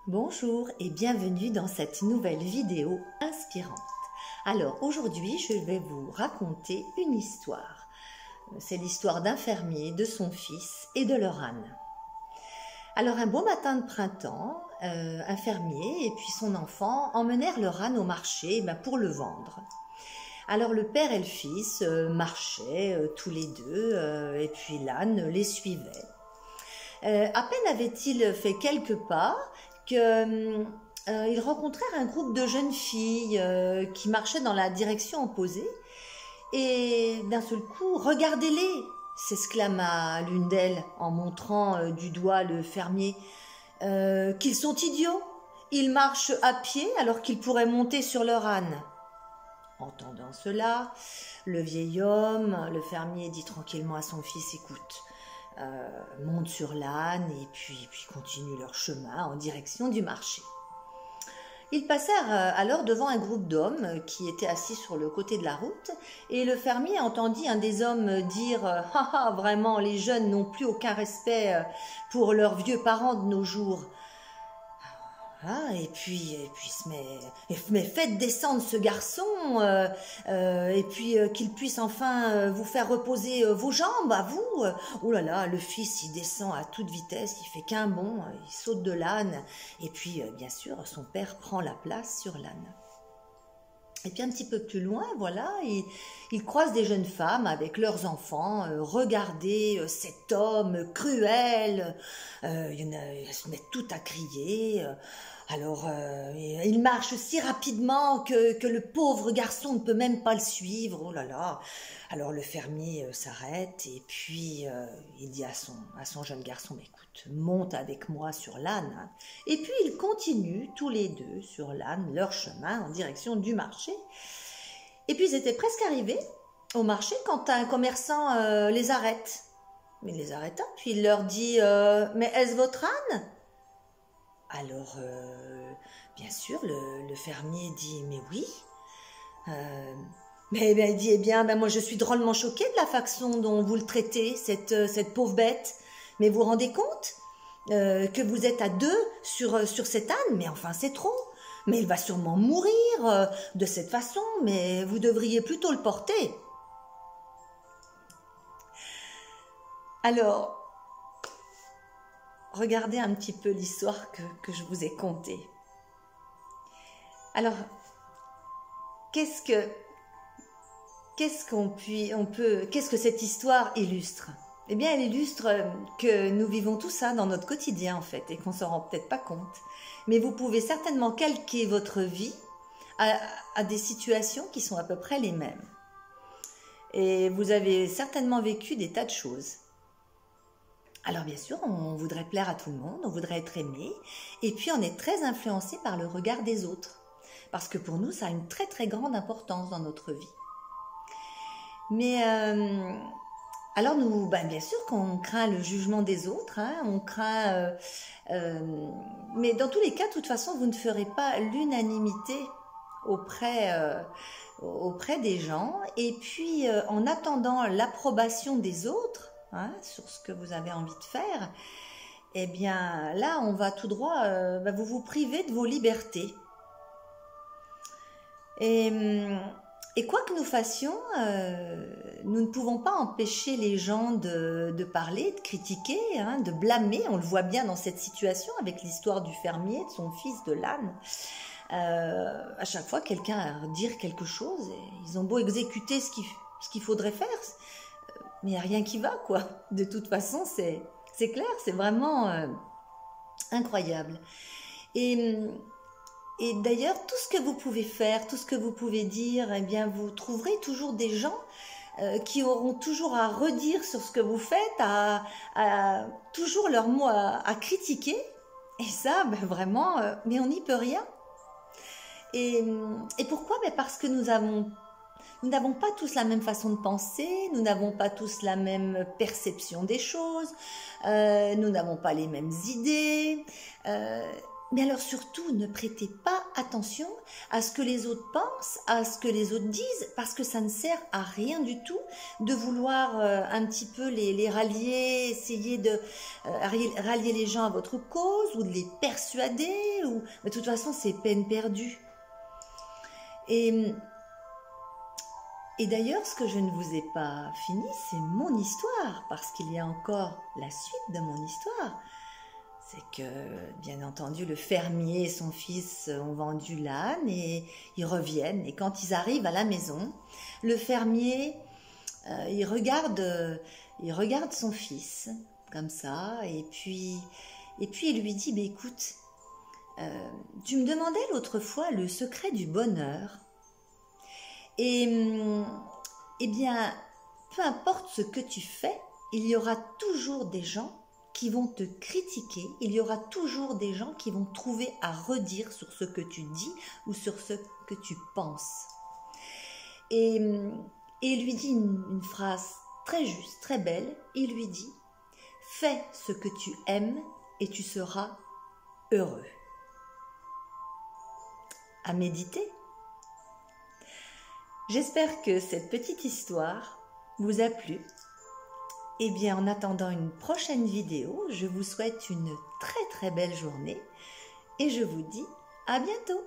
Bonjour et bienvenue dans cette nouvelle vidéo inspirante. Alors aujourd'hui je vais vous raconter une histoire. C'est l'histoire d'un fermier, de son fils et de leur âne. Alors un beau matin de printemps, un fermier et puis son enfant emmenèrent leur âne au marché pour le vendre. Alors le père et le fils marchaient tous les deux et puis l'âne les suivait. À peine avait-il fait quelques pas qu'ils rencontrèrent un groupe de jeunes filles qui marchaient dans la direction opposée. Et d'un seul coup, « Regardez-les !» s'exclama l'une d'elles en montrant du doigt le fermier. « Qu'ils sont idiots! Ils marchent à pied alors qu'ils pourraient monter sur leur âne. » Entendant cela, le vieil homme, le fermier, dit tranquillement à son fils, « Écoute, monte sur l'âne et puis continue leur chemin en direction du marché. » Ils passèrent alors devant un groupe d'hommes qui étaient assis sur le côté de la route et le fermier entendit un des hommes dire « Ah ah, vraiment, les jeunes n'ont plus aucun respect pour leurs vieux parents de nos jours. » Ah, et puis mais faites descendre ce garçon et puis qu'il puisse enfin vous faire reposer vos jambes à vous. Oh là là, le fils il descend à toute vitesse, il fait qu'un bond, il saute de l'âne et puis bien sûr son père prend la place sur l'âne. Et puis un petit peu plus loin, voilà, ils croisent des jeunes femmes avec leurs enfants. Regardez cet homme cruel. Elles se mettent toutes à crier. Alors, il marche si rapidement que le pauvre garçon ne peut même pas le suivre. Oh là là. Alors le fermier s'arrête et puis il dit à son jeune garçon, « Écoute, monte avec moi sur l'âne. » Et puis ils continuent tous les deux sur l'âne leur chemin en direction du marché. Et puis ils étaient presque arrivés au marché quand un commerçant les arrête. Il les arrêta, puis il leur dit « Mais est-ce votre âne ?» Alors, bien sûr, le fermier dit « Mais oui. » Mais il dit, « Eh bien, moi je suis drôlement choquée de la façon dont vous le traitez, cette pauvre bête. Mais vous vous rendez compte que vous êtes à deux sur cet âne? Mais enfin, c'est trop. Mais il va sûrement mourir de cette façon, mais vous devriez plutôt le porter. » Alors, regardez un petit peu l'histoire que je vous ai contée. Alors, qu'est-ce que cette histoire illustre? Eh bien, elle illustre que nous vivons tout ça dans notre quotidien, en fait, et qu'on ne s'en rend peut-être pas compte. Mais vous pouvez certainement calquer votre vie à des situations qui sont à peu près les mêmes. Et vous avez certainement vécu des tas de choses. Alors bien sûr, on voudrait plaire à tout le monde, on voudrait être aimé, et puis on est très influencé par le regard des autres. Parce que pour nous, ça a une très très grande importance dans notre vie. Mais alors nous, bien sûr qu'on craint le jugement des autres, hein, on craint, mais dans tous les cas, de toute façon, vous ne ferez pas l'unanimité auprès des gens. Et puis, en attendant l'approbation des autres, hein, sur ce que vous avez envie de faire, eh bien là, on va tout droit, vous vous privez de vos libertés. Et quoi que nous fassions, nous ne pouvons pas empêcher les gens de parler, de critiquer, hein, de blâmer. On le voit bien dans cette situation avec l'histoire du fermier, de son fils, de l'âne. À chaque fois, quelqu'un a à dire quelque chose, et ils ont beau exécuter ce qu'il faudrait faire, mais il n'y a rien qui va, quoi. De toute façon, c'est clair, c'est vraiment incroyable. Et d'ailleurs, tout ce que vous pouvez faire, tout ce que vous pouvez dire, eh bien, vous trouverez toujours des gens qui auront toujours à redire sur ce que vous faites, toujours leurs mots à critiquer. Et ça, vraiment, mais on n'y peut rien. Et pourquoi? Parce que nous n'avons pas tous la même façon de penser, nous n'avons pas tous la même perception des choses, nous n'avons pas les mêmes idées. Mais alors surtout, ne prêtez pas attention à ce que les autres pensent, à ce que les autres disent, parce que ça ne sert à rien du tout de vouloir un petit peu les rallier, essayer de rallier les gens à votre cause ou de les persuader. Mais de toute façon, c'est peine perdue. Et d'ailleurs, ce que je ne vous ai pas fini, c'est mon histoire, parce qu'il y a encore la suite de mon histoire. C'est que, bien entendu, le fermier et son fils ont vendu l'âne et ils reviennent. Et quand ils arrivent à la maison, le fermier, il regarde son fils, comme ça, et puis il lui dit, écoute, tu me demandais l'autre fois le secret du bonheur. Eh bien, peu importe ce que tu fais, il y aura toujours des gens qui vont te critiquer, il y aura toujours des gens qui vont trouver à redire sur ce que tu dis ou sur ce que tu penses. Et il lui dit une phrase très juste, très belle, il lui dit « Fais ce que tu aimes et tu seras heureux ». À méditer. J'espère que cette petite histoire vous a plu. Eh bien, en attendant une prochaine vidéo, je vous souhaite une très très belle journée et je vous dis à bientôt.